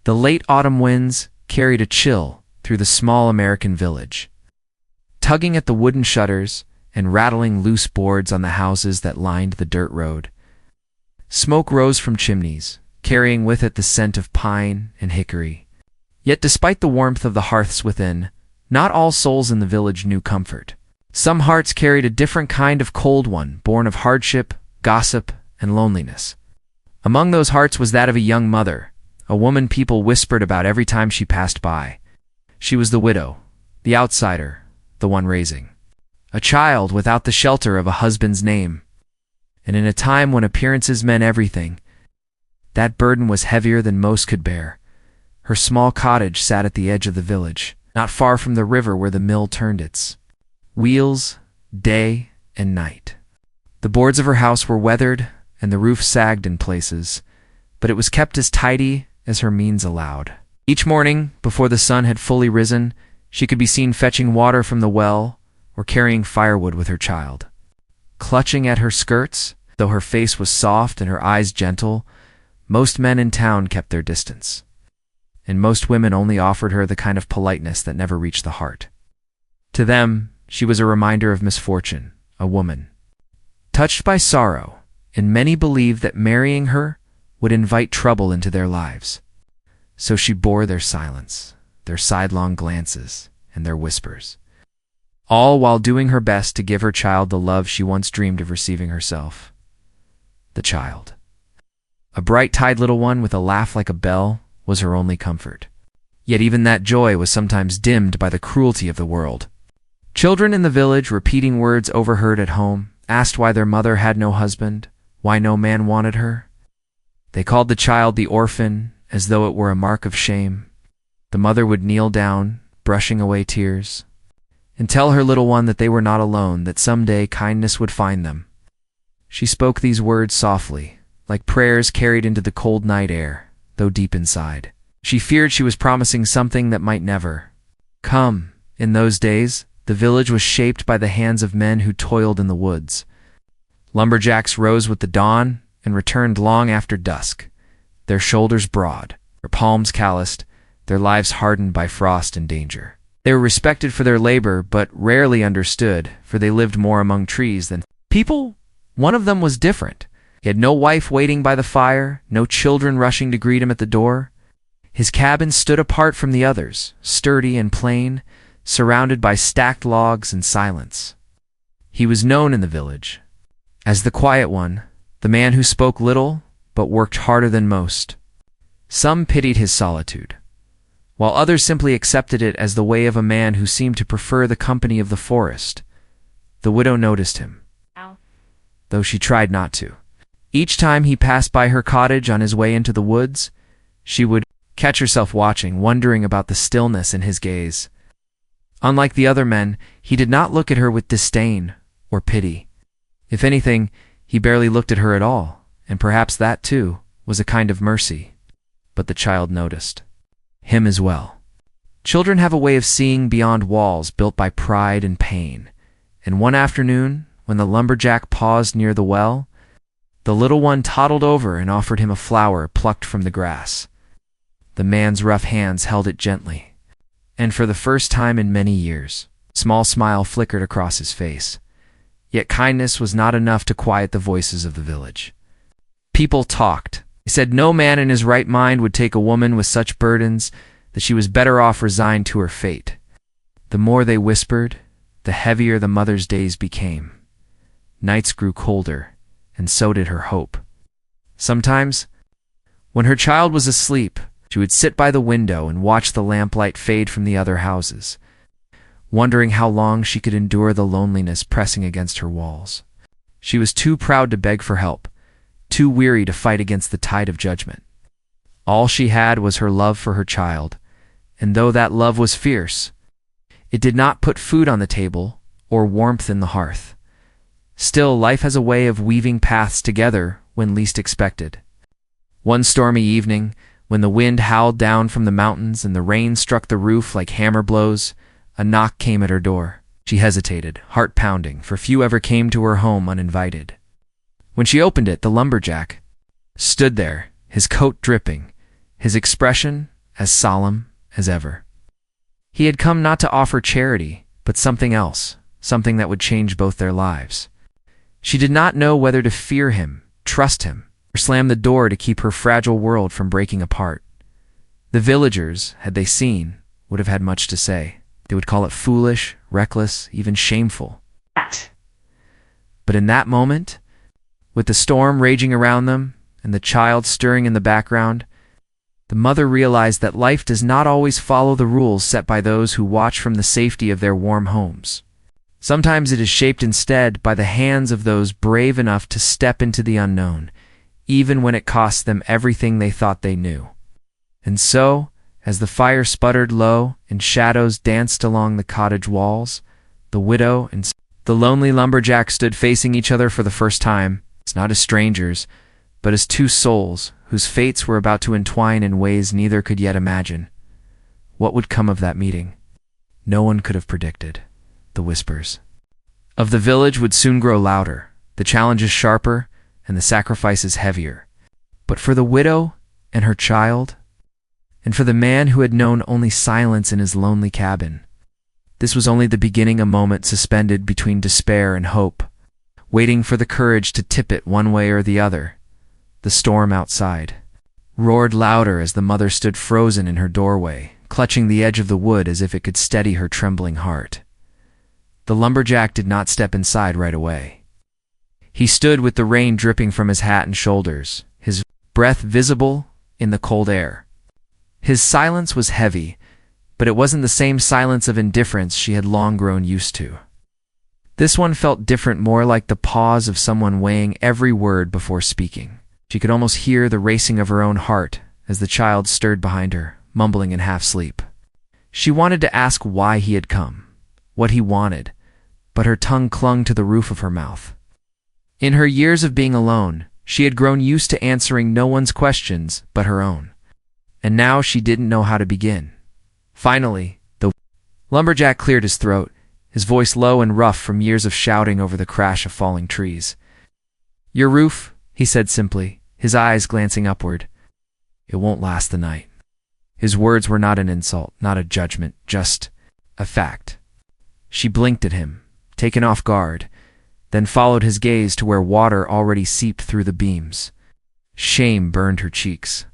The late autumn winds carried a chill through the small American village, tugging at the wooden shutters and rattling loose boards on the houses that lined the dirt road. Smoke rose from chimneys, carrying with it the scent of pine and hickory. Yet despite the warmth of the hearths within, not all souls in the village knew comfort. Some hearts carried a different kind of cold one, born of hardship, gossip, and loneliness. Among those hearts was that of a young mother, a woman people whispered about every time she passed by. She was the widow, the outsider, the one raising a child without the shelter of a husband's name. And in a time when appearances meant everything, that burden was heavier than most could bear. Her small cottage sat at the edge of the village, not far from the river where the mill turned its wheels day and night. The boards of her house were weathered and the roof sagged in places, but it was kept as tidy as her means allowed. Each morning, before the sun had fully risen, she could be seen fetching water from the well or carrying firewood with her child. Clutching at her skirts, though her face was soft and her eyes gentle, most men in town kept their distance, and most women only offered her the kind of politeness that never reached the heart. To them, she was a reminder of misfortune, a woman touched by sorrow, and many believed that marrying her would invite trouble into their lives. So she bore their silence, their sidelong glances, and their whispers, all while doing her best to give her child the love she once dreamed of receiving herself. The child, a bright-eyed little one with a laugh like a bell, was her only comfort. Yet even that joy was sometimes dimmed by the cruelty of the world. Children in the village, repeating words overheard at home, asked why their mother had no husband, why no man wanted her. They called the child the orphan, as though it were a mark of shame. The mother would kneel down, brushing away tears, and tell her little one that they were not alone, that someday kindness would find them. She spoke these words softly, like prayers carried into the cold night air, though deep inside she feared she was promising something that might never come. In those days, the village was shaped by the hands of men who toiled in the woods. Lumberjacks rose with the dawn and returned long after dusk, their shoulders broad, their palms calloused, their lives hardened by frost and danger. They were respected for their labor, but rarely understood, for they lived more among trees than people. One of them was different. He had no wife waiting by the fire, no children rushing to greet him at the door. His cabin stood apart from the others, sturdy and plain, surrounded by stacked logs and silence. He was known in the village as the quiet one, the man who spoke little but worked harder than most. Some pitied his solitude, while others simply accepted it as the way of a man who seemed to prefer the company of the forest. The widow noticed him, though she tried not to. Each time he passed by her cottage on his way into the woods, she would catch herself watching, wondering about the stillness in his gaze. Unlike the other men, he did not look at her with disdain or pity. If anything, he barely looked at her at all, and perhaps that, too, was a kind of mercy. But the child noticed him as well. Children have a way of seeing beyond walls built by pride and pain, and one afternoon, when the lumberjack paused near the well, the little one toddled over and offered him a flower plucked from the grass. The man's rough hands held it gently, and for the first time in many years, a small smile flickered across his face. Yet kindness was not enough to quiet the voices of the village. People talked. They said no man in his right mind would take a woman with such burdens, that she was better off resigned to her fate. The more they whispered, the heavier the mother's days became. Nights grew colder, and so did her hope. Sometimes, when her child was asleep, she would sit by the window and watch the lamplight fade from the other houses, wondering how long she could endure the loneliness pressing against her walls. She was too proud to beg for help, too weary to fight against the tide of judgment. All she had was her love for her child, and though that love was fierce, it did not put food on the table or warmth in the hearth. Still, life has a way of weaving paths together when least expected. One stormy evening, when the wind howled down from the mountains and the rain struck the roof like hammer blows, a knock came at her door. She hesitated, heart pounding, for few ever came to her home uninvited. When she opened it, the lumberjack stood there, his coat dripping, his expression as solemn as ever. He had come not to offer charity, but something else, something that would change both their lives. She did not know whether to fear him, trust him, or slam the door to keep her fragile world from breaking apart. The villagers, had they seen, would have had much to say. They would call it foolish, reckless, even shameful. But in that moment, with the storm raging around them and the child stirring in the background, the mother realized that life does not always follow the rules set by those who watch from the safety of their warm homes. Sometimes it is shaped instead by the hands of those brave enough to step into the unknown, even when it costs them everything they thought they knew. And so, as the fire sputtered low and shadows danced along the cottage walls, the widow and the lonely lumberjack stood facing each other for the first time, not as strangers, but as two souls whose fates were about to entwine in ways neither could yet imagine. What would come of that meeting? No one could have predicted. The whispers of the village would soon grow louder, the challenges sharper, and the sacrifices heavier. But for the widow and her child, and for the man who had known only silence in his lonely cabin, this was only the beginning, a moment suspended between despair and hope, waiting for the courage to tip it one way or the other. The storm outside roared louder as the mother stood frozen in her doorway, clutching the edge of the wood as if it could steady her trembling heart. The lumberjack did not step inside right away. He stood with the rain dripping from his hat and shoulders, his breath visible in the cold air. His silence was heavy, but it wasn't the same silence of indifference she had long grown used to. This one felt different, more like the pause of someone weighing every word before speaking. She could almost hear the racing of her own heart as the child stirred behind her, mumbling in half-sleep. She wanted to ask why he had come, what he wanted, but her tongue clung to the roof of her mouth. In her years of being alone, she had grown used to answering no one's questions but her own. And now she didn't know how to begin. Finally, the lumberjack cleared his throat, his voice low and rough from years of shouting over the crash of falling trees. "Your roof," he said simply, his eyes glancing upward. "It won't last the night." His words were not an insult, not a judgment, just a fact. She blinked at him, taken off guard, then followed his gaze to where water already seeped through the beams. Shame burned her cheeks.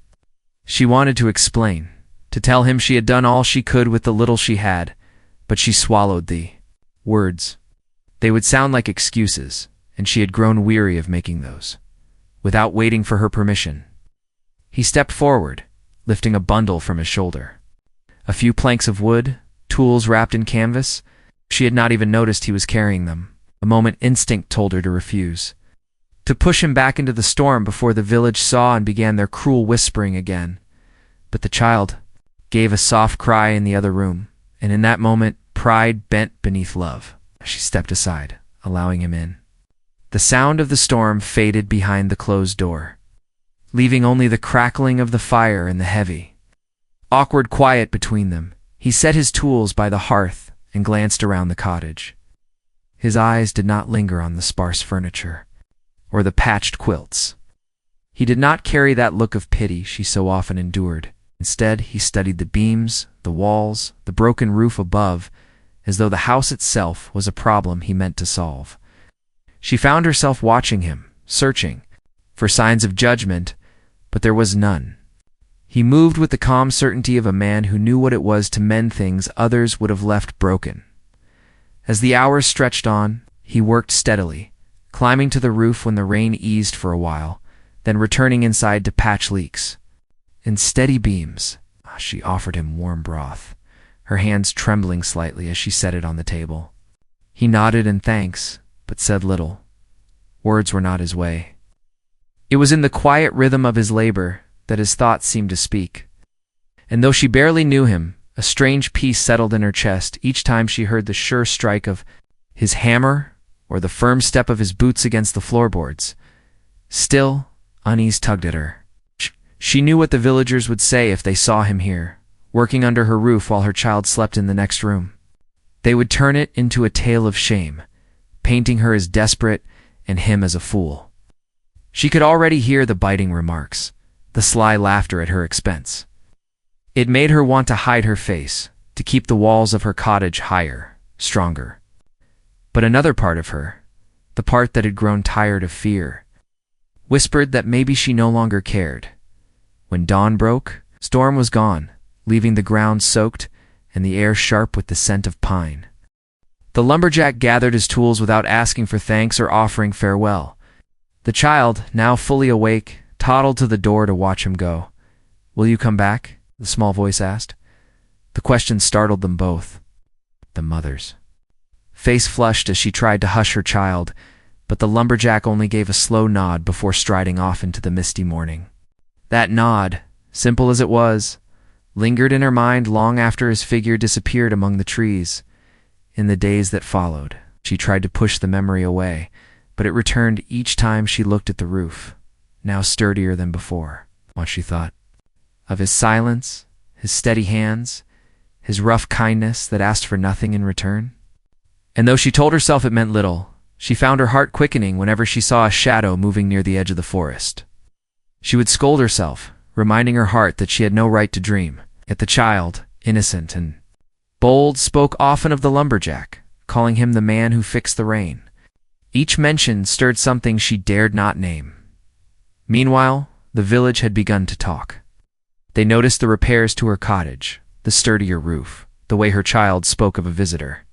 She wanted to explain, to tell him she had done all she could with the little she had, but she swallowed the words. They would sound like excuses, and she had grown weary of making those. Without waiting for her permission, he stepped forward, lifting a bundle from his shoulder. A few planks of wood, tools wrapped in canvas. She had not even noticed he was carrying them. A moment instinct told her to refuse, to push him back into the storm before the village saw and began their cruel whispering again. But the child gave a soft cry in the other room, and in that moment pride bent beneath love. She stepped aside, allowing him in. The sound of the storm faded behind the closed door, leaving only the crackling of the fire and the heavy, awkward quiet between them. He set his tools by the hearth and glanced around the cottage. His eyes did not linger on the sparse furniture or the patched quilts. He did not carry that look of pity she so often endured. Instead, he studied the beams, the walls, the broken roof above, as though the house itself was a problem he meant to solve. She found herself watching him, searching for signs of judgment, but there was none. He moved with the calm certainty of a man who knew what it was to mend things others would have left broken. As the hours stretched on, he worked steadily, climbing to the roof when the rain eased for a while, then returning inside to patch leaks. In steady beams, she offered him warm broth, her hands trembling slightly as she set it on the table. He nodded in thanks, but said little. Words were not his way. It was in the quiet rhythm of his labor that his thoughts seemed to speak. And though she barely knew him, a strange peace settled in her chest each time she heard the sure strike of his hammer or the firm step of his boots against the floorboards. Still, unease tugged at her. She knew what the villagers would say if they saw him here, working under her roof while her child slept in the next room. They would turn it into a tale of shame, painting her as desperate and him as a fool. She could already hear the biting remarks, the sly laughter at her expense. It made her want to hide her face, to keep the walls of her cottage higher, stronger. But another part of her, the part that had grown tired of fear, whispered that maybe she no longer cared. When dawn broke, Storm was gone, leaving the ground soaked and the air sharp with the scent of pine. The lumberjack gathered his tools without asking for thanks or offering farewell. The child, now fully awake, toddled to the door to watch him go. "Will you come back?" the small voice asked. The question startled them both. The mother's face flushed as she tried to hush her child, but the lumberjack only gave a slow nod before striding off into the misty morning. That nod, simple as it was, lingered in her mind long after his figure disappeared among the trees. In the days that followed, she tried to push the memory away, but it returned each time she looked at the roof, now sturdier than before. What she thought of his silence, his steady hands, his rough kindness that asked for nothing in return. And though she told herself it meant little, she found her heart quickening whenever she saw a shadow moving near the edge of the forest. She would scold herself, reminding her heart that she had no right to dream. Yet the child, innocent and bold, spoke often of the lumberjack, calling him the man who fixed the rain. Each mention stirred something she dared not name. Meanwhile, the village had begun to talk. They noticed the repairs to her cottage, the sturdier roof, the way her child spoke of a visitor.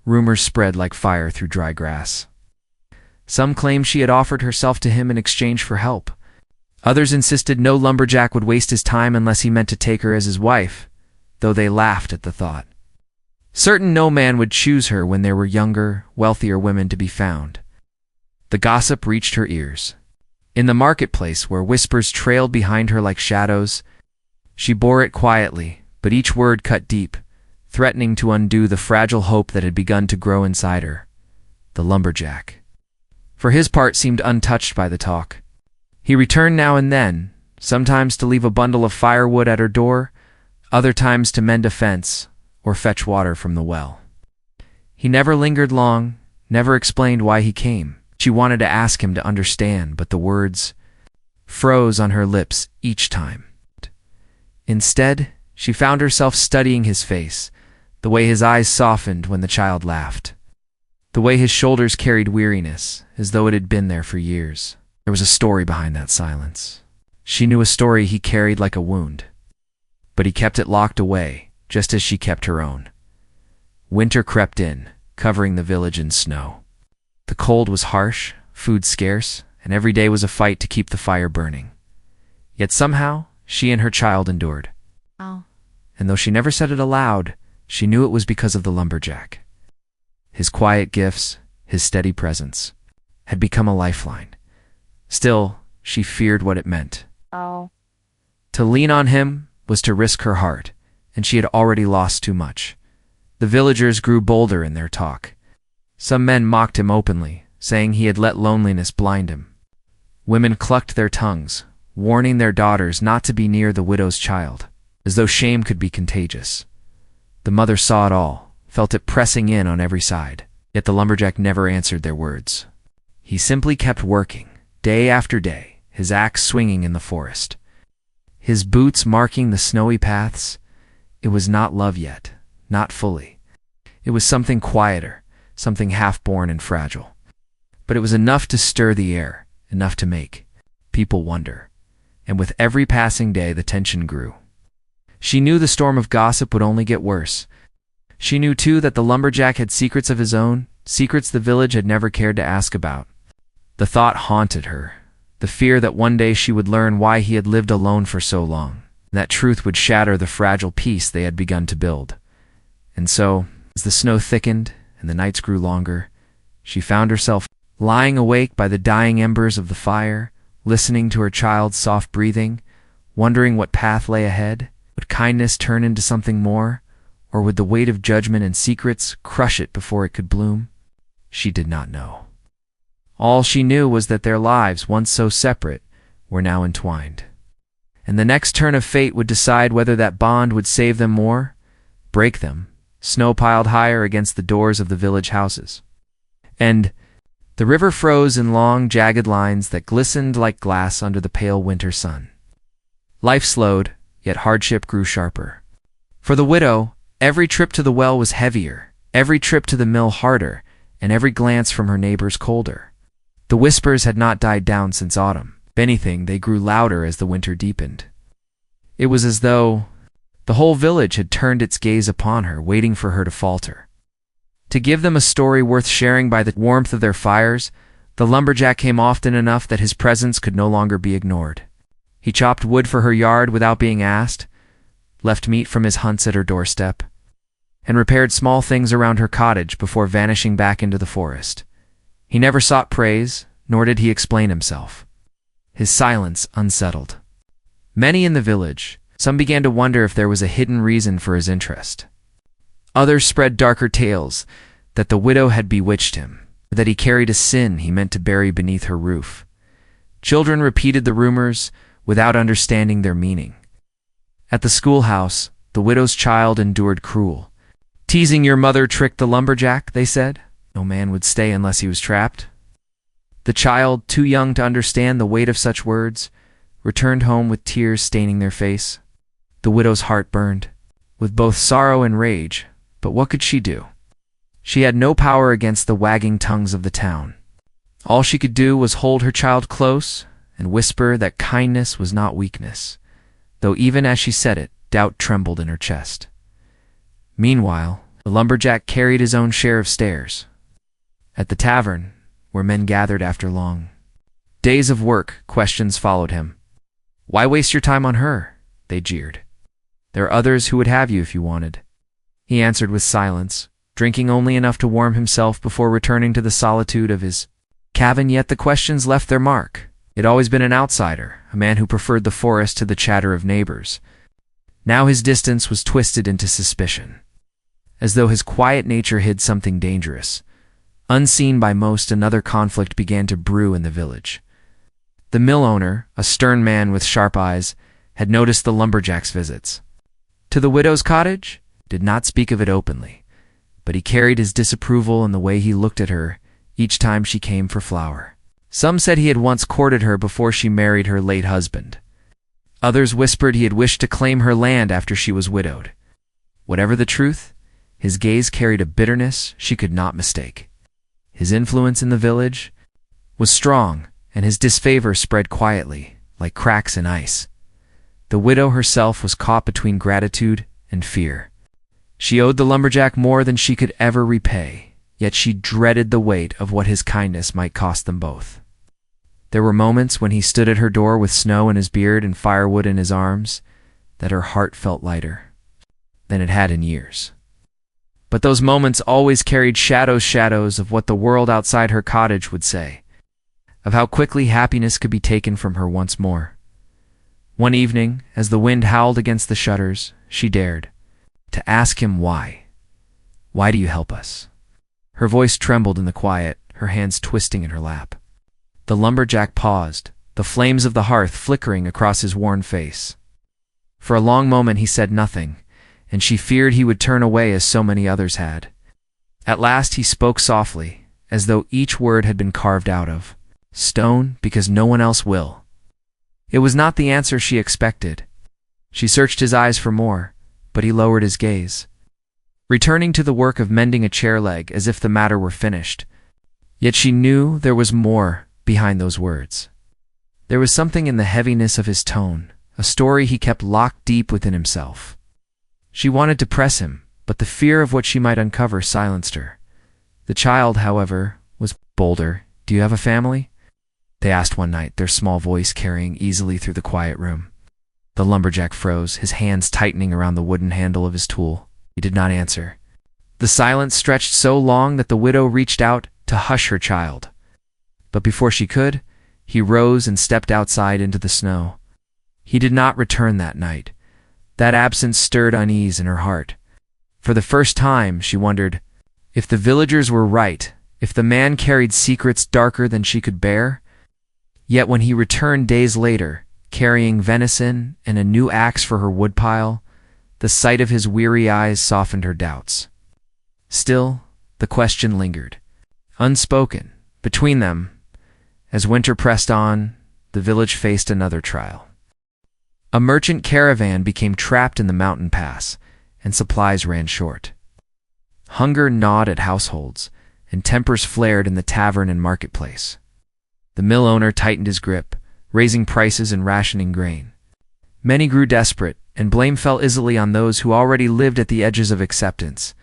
Rumors spread like fire through dry grass. Some claimed she had offered herself to him in exchange for help. Others insisted no lumberjack would waste his time unless he meant to take her as his wife, though they laughed at the thought. Certain no man would choose her when there were younger, wealthier women to be found. The gossip reached her ears. In the marketplace, where whispers trailed behind her like shadows, she bore it quietly, but each word cut deep, threatening to undo the fragile hope that had begun to grow inside her. The lumberjack, for his part, seemed untouched by the talk. He returned now and then, sometimes to leave a bundle of firewood at her door, other times to mend a fence or fetch water from the well. He never lingered long, never explained why he came. She wanted to ask him to understand, but the words froze on her lips each time. Instead, she found herself studying his face, the way his eyes softened when the child laughed, the way his shoulders carried weariness, as though it had been there for years. There was a story behind that silence. She knew a story he carried like a wound, but he kept it locked away, just as she kept her own. Winter crept in, covering the village in snow. The cold was harsh, food scarce, and every day was a fight to keep the fire burning. Yet somehow, she and her child endured. Oh. And though she never said it aloud, she knew it was because of the lumberjack. His quiet gifts, his steady presence, had become a lifeline. Still, she feared what it meant. Oh. To lean on him was to risk her heart, and she had already lost too much. The villagers grew bolder in their talk. Some men mocked him openly, saying he had let loneliness blind him. Women clucked their tongues, warning their daughters not to be near the widow's child, as though shame could be contagious. The mother saw it all, felt it pressing in on every side, yet the lumberjack never answered their words. He simply kept working, day after day, his axe swinging in the forest, his boots marking the snowy paths. It was not love yet, not fully. It was something quieter, something half-born and fragile. But it was enough to stir the air, enough to make people wonder. And with every passing day, the tension grew. She knew the storm of gossip would only get worse. She knew, too, that the lumberjack had secrets of his own, secrets the village had never cared to ask about. The thought haunted her, the fear that one day she would learn why he had lived alone for so long. That truth would shatter the fragile peace they had begun to build. And so, as the snow thickened and the nights grew longer, she found herself lying awake by the dying embers of the fire, listening to her child's soft breathing, wondering what path lay ahead. Would kindness turn into something more, or would the weight of judgment and secrets crush it before it could bloom? She did not know. All she knew was that their lives, once so separate, were now entwined. And the next turn of fate would decide whether that bond would save them more, break them, snow piled higher against the doors of the village houses. And the river froze in long, jagged lines that glistened like glass under the pale winter sun. Life slowed, yet hardship grew sharper. For the widow, every trip to the well was heavier, every trip to the mill harder, and every glance from her neighbors colder. The whispers had not died down since autumn. If anything, they grew louder as the winter deepened. It was as though the whole village had turned its gaze upon her, waiting for her to falter. To give them a story worth sharing by the warmth of their fires, the lumberjack came often enough that his presence could no longer be ignored. He chopped wood for her yard without being asked, left meat from his hunts at her doorstep, and repaired small things around her cottage before vanishing back into the forest. He never sought praise, nor did he explain himself. His silence unsettled many in the village. Some began to wonder if there was a hidden reason for his interest. Others spread darker tales, that the widow had bewitched him, that he carried a sin he meant to bury beneath her roof. Children repeated the rumors without understanding their meaning. At the schoolhouse, the widow's child endured cruel. "Teasing your mother tricked the lumberjack," they said. No man would stay unless he was trapped. The child, too young to understand the weight of such words, returned home with tears staining their face. The widow's heart burned, with both sorrow and rage, but what could she do? She had no power against the wagging tongues of the town. All she could do was hold her child close and whisper that kindness was not weakness, though even as she said it, doubt trembled in her chest. Meanwhile, the lumberjack carried his own share of stares. At the tavern, where men gathered after long days of work, questions followed him. "Why waste your time on her?" they jeered. "There are others who would have you if you wanted." He answered with silence, drinking only enough to warm himself before returning to the solitude of his cabin. Yet the questions left their mark. He had always been an outsider, a man who preferred the forest to the chatter of neighbors. Now his distance was twisted into suspicion, as though his quiet nature hid something dangerous. Unseen by most, another conflict began to brew in the village. The mill owner, a stern man with sharp eyes, had noticed the lumberjack's visits to the widow's cottage, did not speak of it openly, but he carried his disapproval in the way he looked at her each time she came for flour. Some said he had once courted her before she married her late husband. Others whispered he had wished to claim her land after she was widowed. Whatever the truth, his gaze carried a bitterness she could not mistake. His influence in the village was strong, and his disfavor spread quietly, like cracks in ice. The widow herself was caught between gratitude and fear. She owed the lumberjack more than she could ever repay, yet she dreaded the weight of what his kindness might cost them both. There were moments when he stood at her door with snow in his beard and firewood in his arms, that her heart felt lighter than it had in years. But those moments always carried shadows of what the world outside her cottage would say, of how quickly happiness could be taken from her once more. One evening, as the wind howled against the shutters, she dared to ask him why. "Why do you help us?" Her voice trembled in the quiet, her hands twisting in her lap. The lumberjack paused, the flames of the hearth flickering across his worn face. For a long moment he said nothing, and she feared he would turn away as so many others had. At last he spoke softly, as though each word had been carved out of stone, because no one else will. It was not the answer she expected. She searched his eyes for more, but he lowered his gaze, returning to the work of mending a chair leg as if the matter were finished. Yet she knew there was more behind those words. There was something in the heaviness of his tone, a story he kept locked deep within himself. She wanted to press him, but the fear of what she might uncover silenced her. The child, however, was bolder. "Do you have a family?" they asked one night, their small voice carrying easily through the quiet room. The lumberjack froze, his hands tightening around the wooden handle of his tool. He did not answer. The silence stretched so long that the widow reached out to hush her child. But before she could, he rose and stepped outside into the snow. He did not return that night. That absence stirred unease in her heart. For the first time, she wondered if the villagers were right, if the man carried secrets darker than she could bear. Yet when he returned days later, carrying venison and a new axe for her woodpile, the sight of his weary eyes softened her doubts. Still, the question lingered, unspoken, between them. As winter pressed on, the village faced another trial. A merchant caravan became trapped in the mountain pass, and supplies ran short. Hunger gnawed at households, and tempers flared in the tavern and marketplace. The mill owner tightened his grip, raising prices and rationing grain. Many grew desperate, and blame fell easily on those who already lived at the edges of acceptance.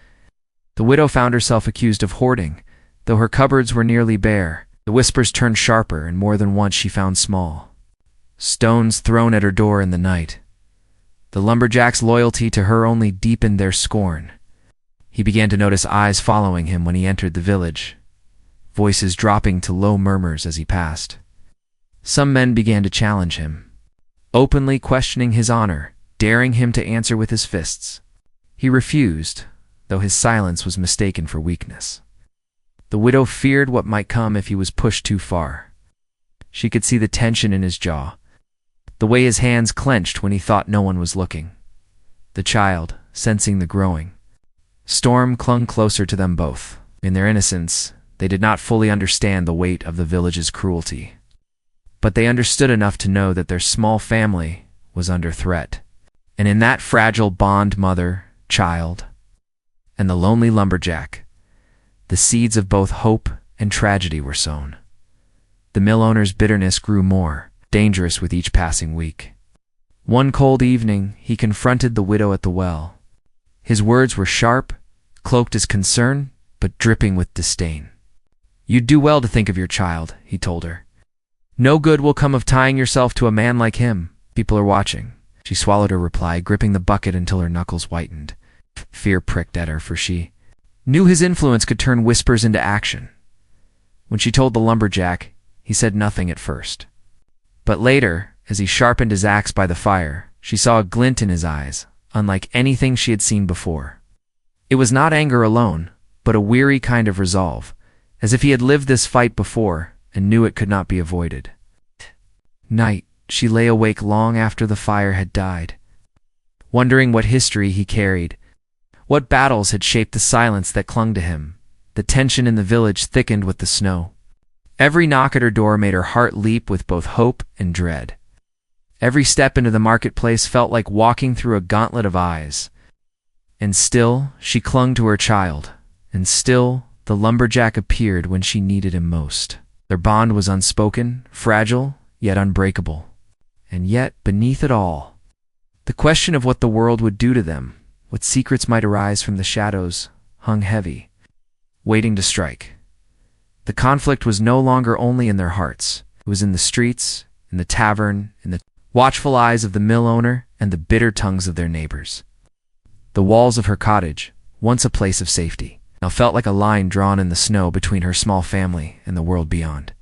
The widow found herself accused of hoarding, though her cupboards were nearly bare. The whispers turned sharper, and more than once she found small stones thrown at her door in the night. The lumberjack's loyalty to her only deepened their scorn. He began to notice eyes following him when he entered the village, voices dropping to low murmurs as he passed. Some men began to challenge him, openly questioning his honor, daring him to answer with his fists. He refused, though his silence was mistaken for weakness. The widow feared what might come if he was pushed too far. She could see the tension in his jaw, the way his hands clenched when he thought no one was looking. The child, sensing the growing storm, clung closer to them both. In their innocence, they did not fully understand the weight of the village's cruelty. But they understood enough to know that their small family was under threat. And in that fragile bond, mother, child, and the lonely lumberjack, the seeds of both hope and tragedy were sown. The mill owner's bitterness grew more dangerous with each passing week. One cold evening, he confronted the widow at the well. His words were sharp, cloaked as concern, but dripping with disdain. "You'd do well to think of your child," he told her. "No good will come of tying yourself to a man like him. People are watching." She swallowed her reply, gripping the bucket until her knuckles whitened. Fear pricked at her, for she knew his influence could turn whispers into action. When she told the lumberjack, he said nothing at first. But later, as he sharpened his axe by the fire, she saw a glint in his eyes, unlike anything she had seen before. It was not anger alone, but a weary kind of resolve, as if he had lived this fight before and knew it could not be avoided. Night, she lay awake long after the fire had died, wondering what history he carried, what battles had shaped the silence that clung to him. The tension in the village thickened with the snow. Every knock at her door made her heart leap with both hope and dread. Every step into the marketplace felt like walking through a gauntlet of eyes. And still, she clung to her child, and still, the lumberjack appeared when she needed him most. Their bond was unspoken, fragile, yet unbreakable. And yet, beneath it all, the question of what the world would do to them, what secrets might arise from the shadows, hung heavy, waiting to strike. The conflict was no longer only in their hearts. It was in the streets, in the tavern, in the watchful eyes of the mill owner, and the bitter tongues of their neighbors. The walls of her cottage, once a place of safety, now felt like a line drawn in the snow between her small family and the world beyond.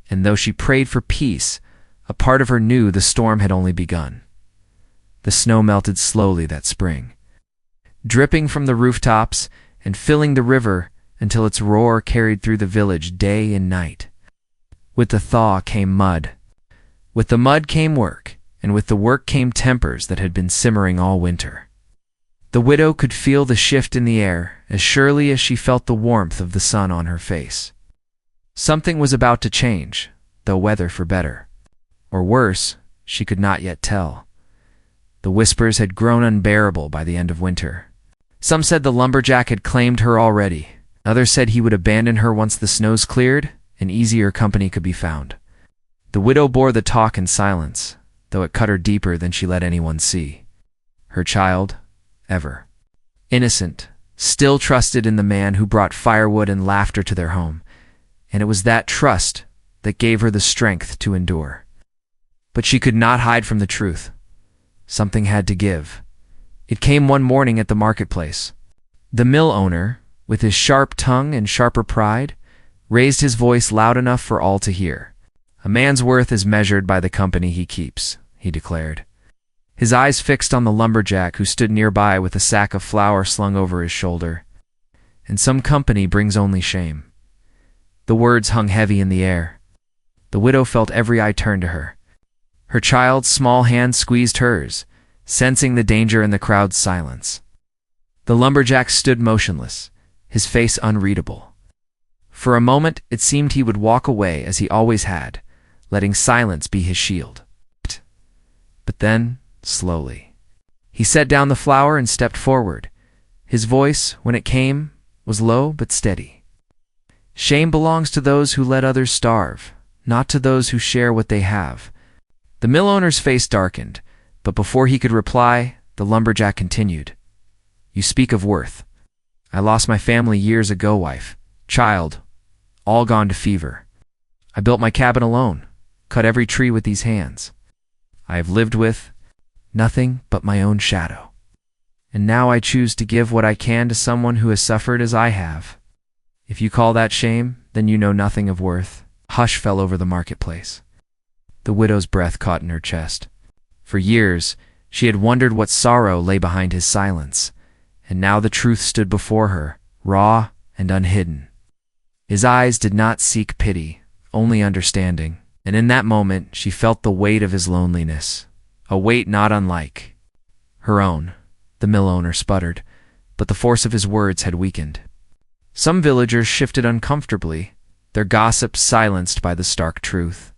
And though she prayed for peace, a part of her knew the storm had only begun. The snow melted slowly that spring, dripping from the rooftops and filling the river until its roar carried through the village day and night. With the thaw came mud. With the mud came work, and with the work came tempers that had been simmering all winter. The widow could feel the shift in the air as surely as she felt the warmth of the sun on her face. Something was about to change, though whether for better or worse, she could not yet tell. The whispers had grown unbearable by the end of winter. Some said the lumberjack had claimed her already. Others said he would abandon her once the snows cleared and easier company could be found. The widow bore the talk in silence, though it cut her deeper than she let anyone see. Her child, ever innocent, still trusted in the man who brought firewood and laughter to their home, and it was that trust that gave her the strength to endure. But she could not hide from the truth. Something had to give. It came one morning at the marketplace. The mill owner, with his sharp tongue and sharper pride, raised his voice loud enough for all to hear. "A man's worth is measured by the company he keeps," he declared, his eyes fixed on the lumberjack who stood nearby with a sack of flour slung over his shoulder. "And some company brings only shame." The words hung heavy in the air. The widow felt every eye turn to her. Her child's small hand squeezed hers, sensing the danger in the crowd's silence. The lumberjack stood motionless, his face unreadable. For a moment, it seemed he would walk away as he always had, letting silence be his shield. But then, slowly. He set down the flower and stepped forward. His voice, when it came, was low but steady. Shame belongs to those who let others starve, not to those who share what they have. The mill owner's face darkened, but before he could reply, the lumberjack continued. You speak of worth. I lost my family years ago, wife, child, all gone to fever. I built my cabin alone, cut every tree with these hands. I have lived with nothing but my own shadow. And now I choose to give what I can to someone who has suffered as I have. If you call that shame, then you know nothing of worth. Hush fell over the marketplace. The widow's breath caught in her chest. For years, she had wondered what sorrow lay behind his silence, and now the truth stood before her, raw and unhidden. His eyes did not seek pity, only understanding, and in that moment she felt the weight of his loneliness, a weight not unlike her own. The mill owner sputtered, but the force of his words had weakened. Some villagers shifted uncomfortably, their gossip silenced by the stark truth.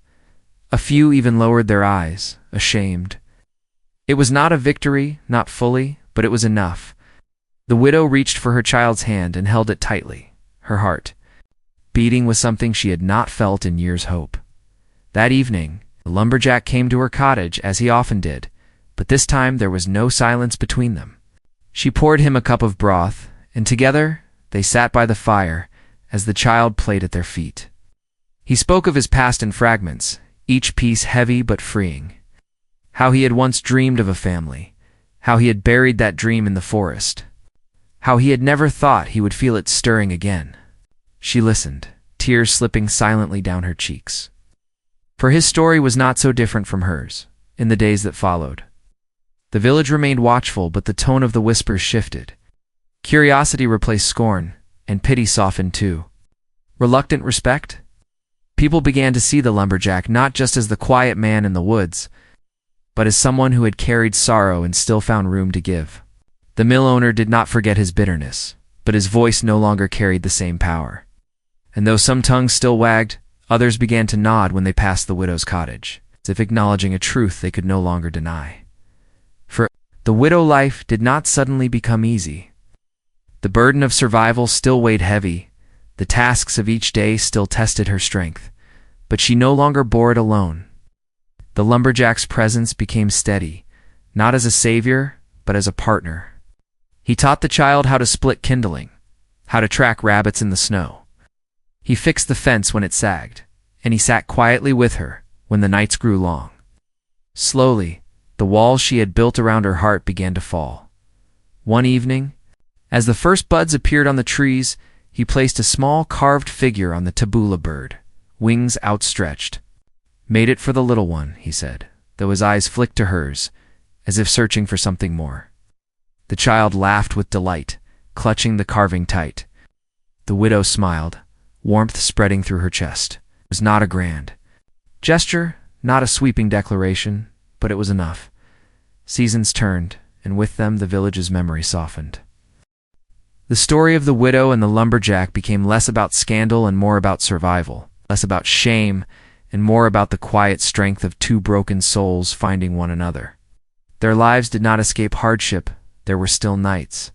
A few even lowered their eyes, ashamed. It was not a victory, not fully, but it was enough. The widow reached for her child's hand and held it tightly, her heart beating with something she had not felt in years' hope. That evening, the lumberjack came to her cottage as he often did, but this time there was no silence between them. She poured him a cup of broth, and together they sat by the fire as the child played at their feet. He spoke of his past in fragments, each piece heavy but freeing. How he had once dreamed of a family, how he had buried that dream in the forest, how he had never thought he would feel it stirring again. She listened, tears slipping silently down her cheeks. For his story was not so different from hers, in the days that followed. The village remained watchful, but the tone of the whispers shifted. Curiosity replaced scorn, and pity softened too. Reluctant respect? People began to see the lumberjack not just as the quiet man in the woods, but as someone who had carried sorrow and still found room to give. The mill owner did not forget his bitterness, but his voice no longer carried the same power. And though some tongues still wagged, others began to nod when they passed the widow's cottage, as if acknowledging a truth they could no longer deny. For the widow life did not suddenly become easy. The burden of survival still weighed heavy, the tasks of each day still tested her strength, but she no longer bore it alone. The lumberjack's presence became steady, not as a savior, but as a partner. He taught the child how to split kindling, how to track rabbits in the snow. He fixed the fence when it sagged, and he sat quietly with her when the nights grew long. Slowly, the walls she had built around her heart began to fall. One evening, as the first buds appeared on the trees, he placed a small carved figure on the taboola bird, wings outstretched. Made it for the little one, he said, though his eyes flicked to hers, as if searching for something more. The child laughed with delight, clutching the carving tight. The widow smiled, warmth spreading through her chest. It was not a grand gesture, not a sweeping declaration, but it was enough. Seasons turned, and with them the village's memory softened. The story of the widow and the lumberjack became less about scandal and more about survival, less about shame and more about the quiet strength of two broken souls finding one another. Their lives did not escape hardship. There were still nights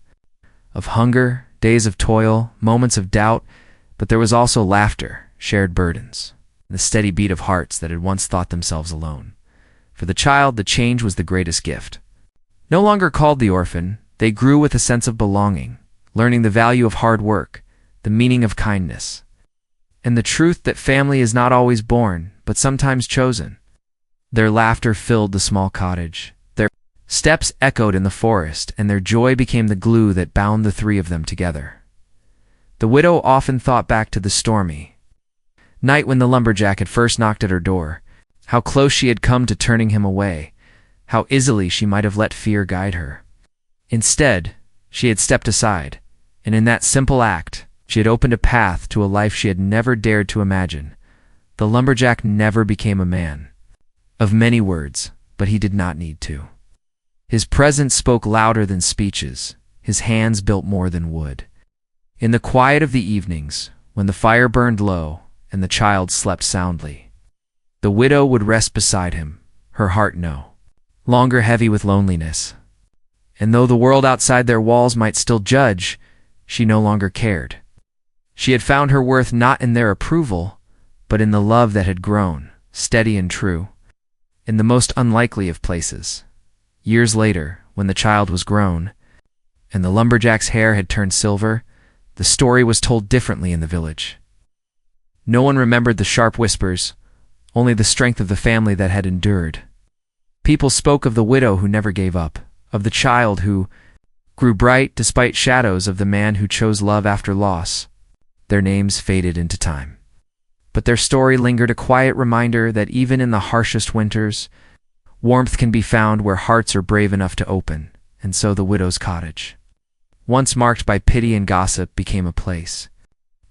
of hunger, days of toil, moments of doubt, but there was also laughter, shared burdens, and the steady beat of hearts that had once thought themselves alone. For the child, the change was the greatest gift. No longer called the orphan, they grew with a sense of belonging, learning the value of hard work, the meaning of kindness, and the truth that family is not always born, but sometimes chosen. Their laughter filled the small cottage. Their steps echoed in the forest, and their joy became the glue that bound the three of them together. The widow often thought back to the stormy night when the lumberjack had first knocked at her door, how close she had come to turning him away, how easily she might have let fear guide her. Instead, she had stepped aside, and in that simple act, she had opened a path to a life she had never dared to imagine. The lumberjack never became a man of many words, but he did not need to. His presence spoke louder than speeches. His hands built more than wood. In the quiet of the evenings, when the fire burned low and the child slept soundly, the widow would rest beside him, her heart know. longer heavy with loneliness. And though the world outside their walls might still judge, she no longer cared. She had found her worth not in their approval, but in the love that had grown, steady and true, in the most unlikely of places. Years later, when the child was grown, and the lumberjack's hair had turned silver, the story was told differently in the village. No one remembered the sharp whispers, only the strength of the family that had endured. People spoke of the widow who never gave up, of the child who grew bright despite shadows, of the man who chose love after loss. Their names faded into time. But their story lingered, a quiet reminder that even in the harshest winters, warmth can be found where hearts are brave enough to open. And so the widow's cottage, once marked by pity and gossip, became a place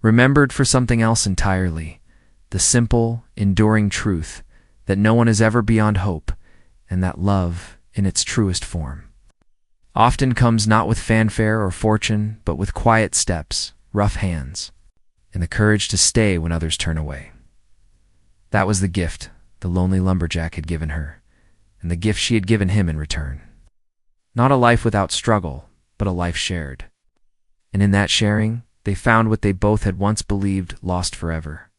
remembered for something else entirely: the simple, enduring truth that no one is ever beyond hope, and that love, in its truest form, often comes not with fanfare or fortune, but with quiet steps, rough hands, and the courage to stay when others turn away. That was the gift the lonely lumberjack had given her, and the gift she had given him in return. Not a life without struggle, but a life shared. And in that sharing, they found what they both had once believed lost forever: